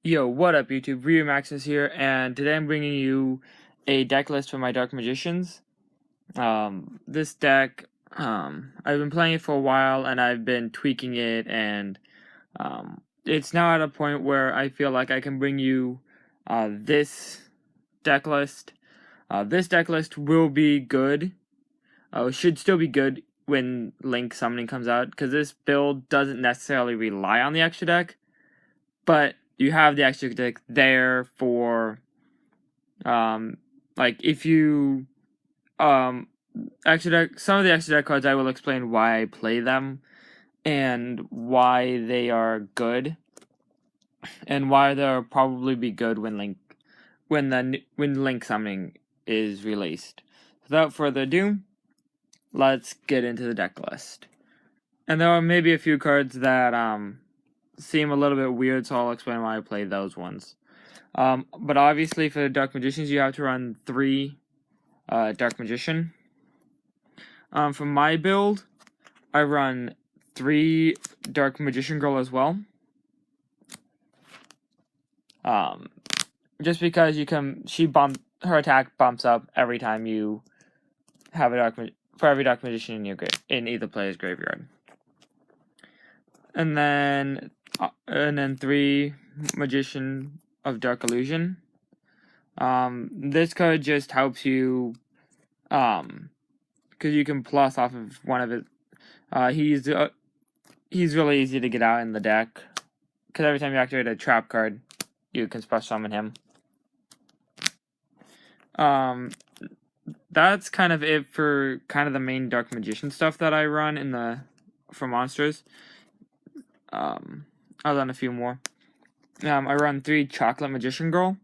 Yo, what up YouTube, Ryu is here, and today I'm bringing you a deck list for my Dark Magicians. This deck, I've been playing it for a while, and I've been tweaking it, and it's now at a point where I feel like I can bring you this deck list. This deck list will be good, should still be good when Link Summoning comes out, because this build doesn't necessarily rely on the extra deck, but you have the extra deck there for, like, if you, extra deck, some of the extra deck cards I will explain why I play them, and why they are good, and why they'll probably be good when Link Summoning is released. Without further ado, let's get into the deck list. And there are maybe a few cards that, seem a little bit weird, so I'll explain why I played those ones. But obviously for the Dark Magicians, you have to run 3 Dark Magician. For my build, I run 3 Dark Magician Girl as well. Just because her attack bumps up every time you have for every Dark Magician in either player's graveyard. And then 3 Magician of Dark Illusion. This card just helps you, because you can plus off of one of it. He's really easy to get out in the deck, because every time you activate a trap card, you can special summon him. That's kind of it for kind of the main Dark Magician stuff that I run for monsters. I'll run a few more. I run 3 Chocolate Magician Girl.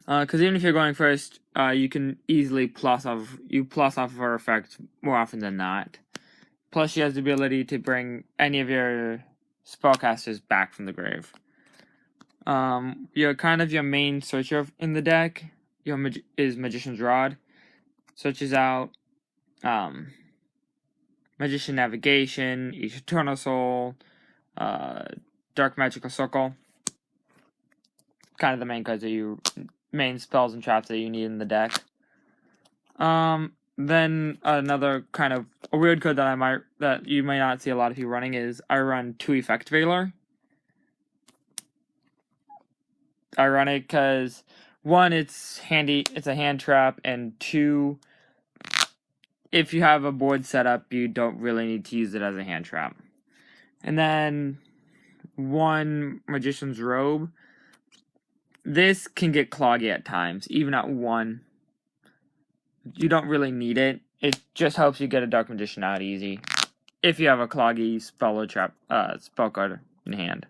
Because even if you're going first, you can easily plus off of her effect more often than not. Plus, she has the ability to bring any of your spellcasters back from the grave. You're kind of your main searcher in the deck. Is Magician's Rod. Searches out Magician Navigation, Eternal Soul, Dark Magical Circle. Kind of the main spells and traps that you need in the deck. Then another kind of a weird card that you might not see a lot of people running is I run 2 Effect Veiler. I run it because 1, it's handy, it's a hand trap, and 2, if you have a board set up, you don't really need to use it as a hand trap. And then 1 Magician's Robe. This can get cloggy at times, even at 1. You don't really need it. It just helps you get a Dark Magician out easy, if you have a cloggy spell card in hand.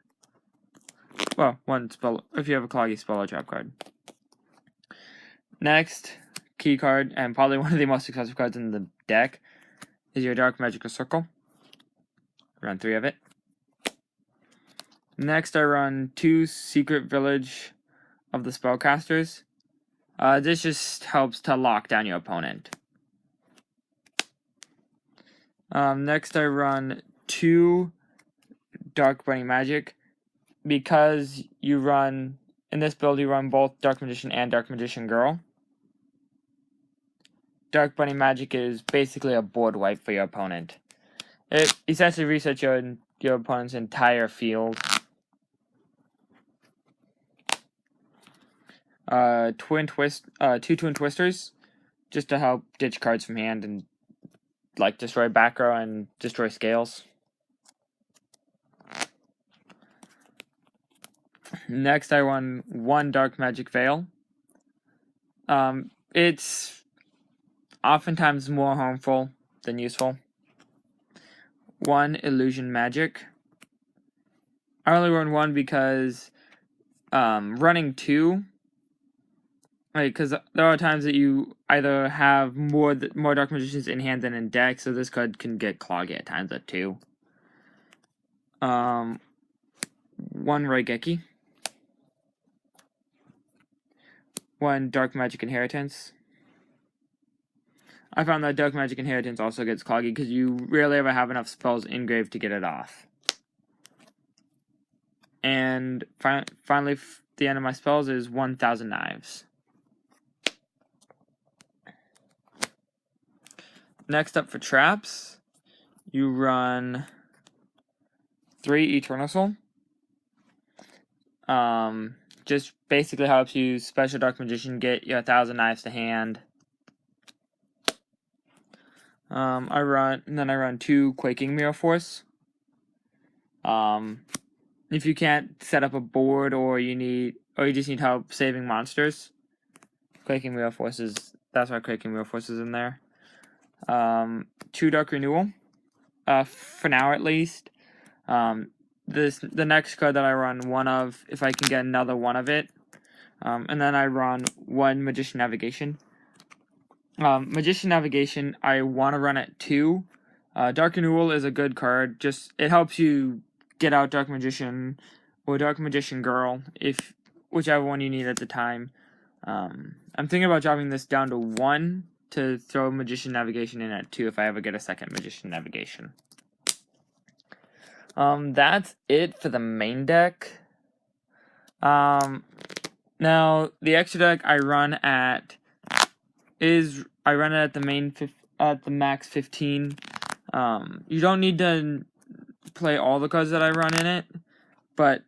Well, if you have a cloggy spell or trap card. Next key card, and probably one of the most expensive cards in the deck, is your Dark Magical Circle. Run 3 of it. Next, I run 2 Secret Village of the Spellcasters. This just helps to lock down your opponent. Next, I run 2 Dark Bunny Magic, because in this build, you run both Dark Magician and Dark Magician Girl. Dark Bunny Magic is basically a board wipe for your opponent. It essentially resets your opponent's entire field. 2 Twin Twisters, just to help ditch cards from hand and destroy back row and destroy scales. Next, I run 1 Dark Magic Veil. It's oftentimes more harmful than useful. 1 Illusion Magic. I only run 1 because running 2, because there are times that you either have more Dark Magicians in hand than in deck, so this card can get cloggy at times at 2. 1 Raigeki. 1 Dark Magic Inheritance. I found that Dark Magic Inheritance also gets cloggy because you rarely ever have enough spells engraved to get it off. And finally, the end of my spells is 1,000 Knives. Next up for traps, you run 3 Eternal Soul. Just basically helps you Special Dark Magician get your 1,000 Knives to hand. I run 2 Quaking Mirror Force. If you can't set up a board or you just need help saving monsters, Quaking Mirror Force that's why Quaking Mirror Force is in there. 2 Dark Renewal, for now at least. The next card that I run 1 of, if I can get another 1 of it. And then I run 1 Magician Navigation. Magician Navigation, I want to run at 2. Dark Renewal is a good card. It helps you get out Dark Magician or Dark Magician Girl, whichever one you need at the time. I'm thinking about dropping this down to 1 to throw Magician Navigation in at 2 if I ever get a second Magician Navigation. That's it for the main deck. Now the extra deck I run at the max 15. You don't need to play all the cards that I run in it, but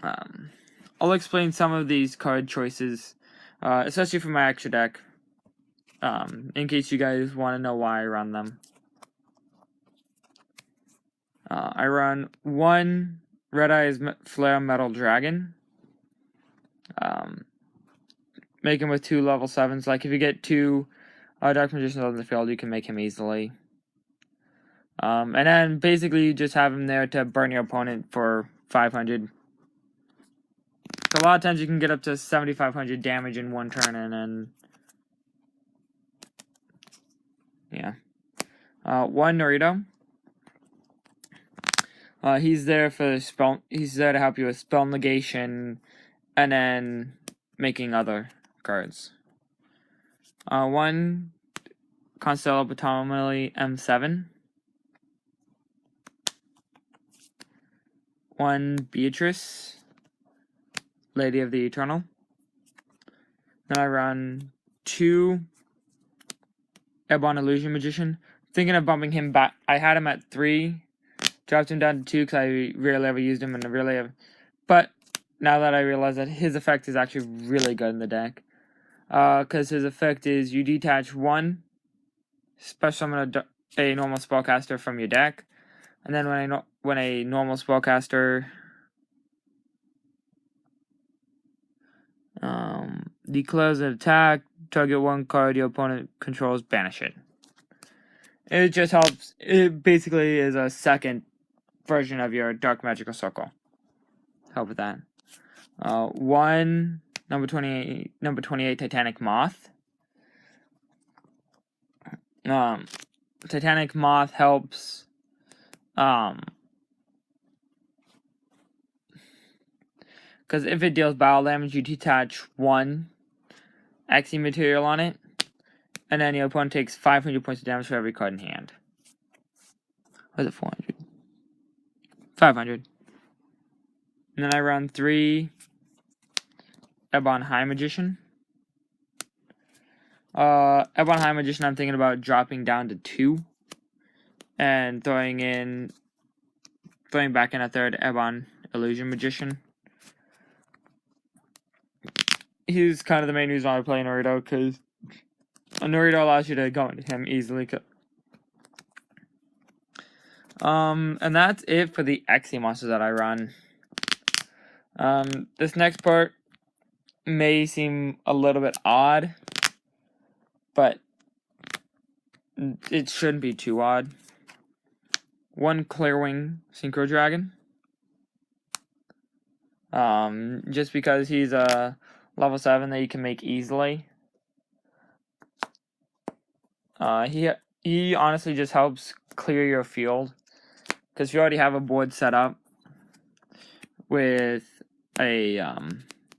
I'll explain some of these card choices, especially for my extra deck, in case you guys want to know why I run them. I run 1 Red Eyes Flare Metal Dragon. Make him with 2 level 7s. Like, if you get 2 Dark Magicians on the field, you can make him easily. And then, basically, you just have him there to burn your opponent for 500. So a lot of times you can get up to 7,500 damage in 1 turn, and then... yeah. 1 Norito. He's there to help you with spell negation, and then making other cards. 1 Constello Batomali M7. 1 Beatrice, Lady of the Eternal. Then I run 2 Ebon Illusion Magician. Thinking of bumping him back. I had him at 3. Dropped him down to 2 because I rarely ever used him, but now that I realize that his effect is actually really good in the deck. Because his effect is you detach 1 special summon a normal spellcaster from your deck, and then when a normal spellcaster declares an attack, target 1 card your opponent controls, banish it. It just helps. It basically is a second version of your Dark Magical Circle. Help with that. 1 number 28 Titanic Moth. Titanic Moth helps because if it deals battle damage, you detach 1 Xe material on it, and then your opponent takes 500 points of damage for every card in hand. Or is it 400? 500. And then I run 3 Ebon High Magician. Ebon High Magician, I'm thinking about dropping down to 2 and throwing back in a 3rd Ebon Illusion Magician. He's kind of the main reason why I play Norito, because Norito allows you to go into him easily. And that's it for the Xe monsters that I run. This next part may seem a little bit odd, but it shouldn't be too odd. 1 Clearwing Synchro Dragon. Just because he's a level 7 that you can make easily. He honestly just helps clear your field, because you already have a board set up with a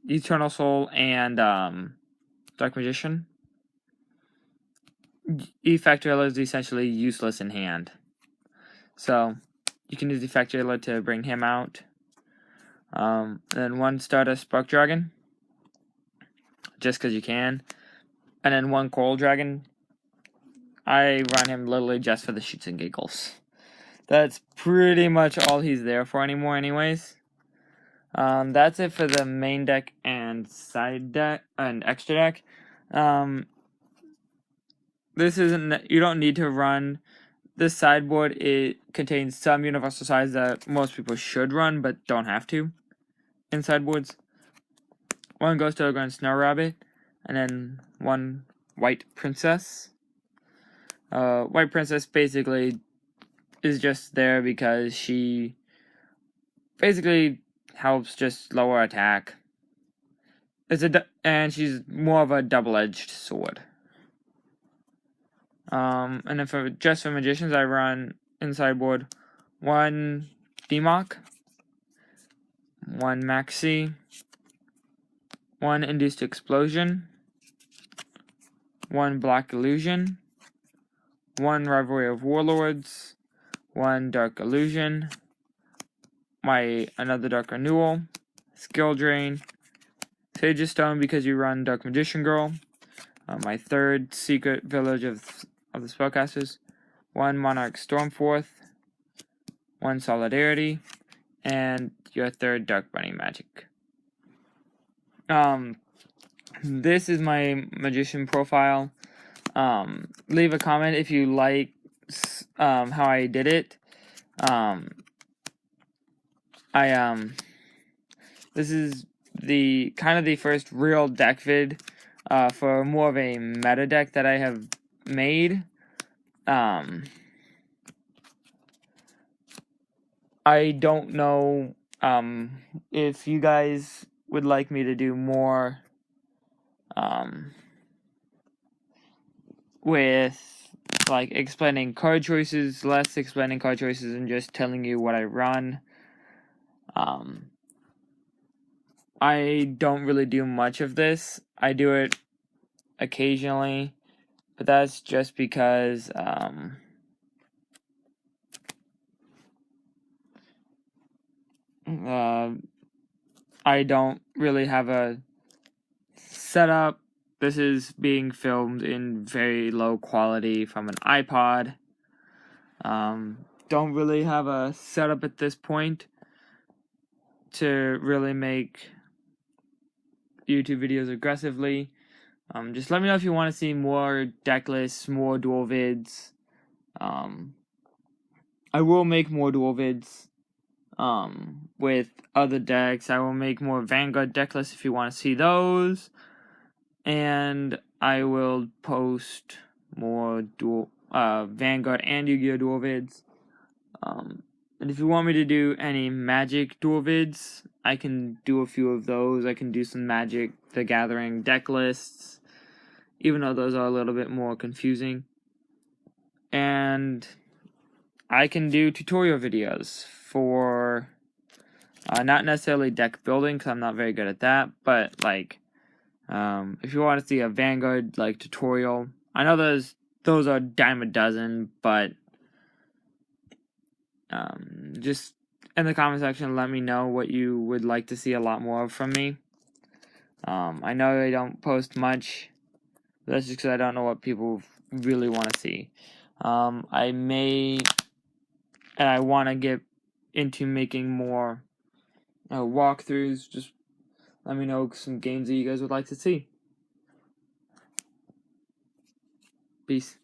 Eternal Soul and Dark Magician. Effectuator is essentially useless in hand, so you can use Effectuator to bring him out. Then 1 starter Spark Dragon, just because you can. And then 1 Coral Dragon. I run him literally just for the shits and giggles. That's pretty much all he's there for anymore anyways. That's it for the main deck and side deck and extra deck. This isn't, you don't need to run this sideboard. It contains some universal sides that most people should run but don't have to in sideboards. 1 Ghost Ogre Snow Rabbit, and then 1 White Princess. White Princess basically is just there because she basically helps just lower attack. And she's more of a double-edged sword. And then just for magicians, I run in sideboard 1 Demok, 1 Maxi, 1 Induced Explosion, 1 Black Illusion, 1 Rivalry of Warlords, 1 Dark Illusion, another Dark Renewal, Skill Drain, Sage of Stone because you run Dark Magician Girl, my 3rd Secret Village of the Spellcasters, 1 Monarch Stormforth, 1 Solidarity, and your 3rd Dark Bunny Magic. This is my magician profile. Leave a comment if you like how I did it. This is the kind of the first real deck vid for more of a meta deck that I have made. I don't know if you guys would like me to do more with like explaining card choices, less explaining card choices and just telling you what I run. I don't really do much of this. I do it occasionally, but that's just because I don't really have a setup. This is being filmed in very low quality from an iPod. Don't really have a setup at this point to really make YouTube videos aggressively. Just let me know if you want to see more deck lists, more duel vids. I will make more duel vids with other decks. I will make more Vanguard deck lists if you want to see those. And I will post more Vanguard and Yu-Gi-Oh! Duel vids. And if you want me to do any Magic duel vids, I can do a few of those. I can do some Magic the Gathering deck lists, even though those are a little bit more confusing. And I can do tutorial videos for not necessarily deck building, because I'm not very good at that, but like if you want to see a Vanguard like tutorial, I know those are a dime a dozen, but just in the comment section, let me know what you would like to see a lot more of from me. I know I don't post much, but that's just because I don't know what people really want to see. I want to get into making more walkthroughs. Just let me know some games that you guys would like to see. Peace.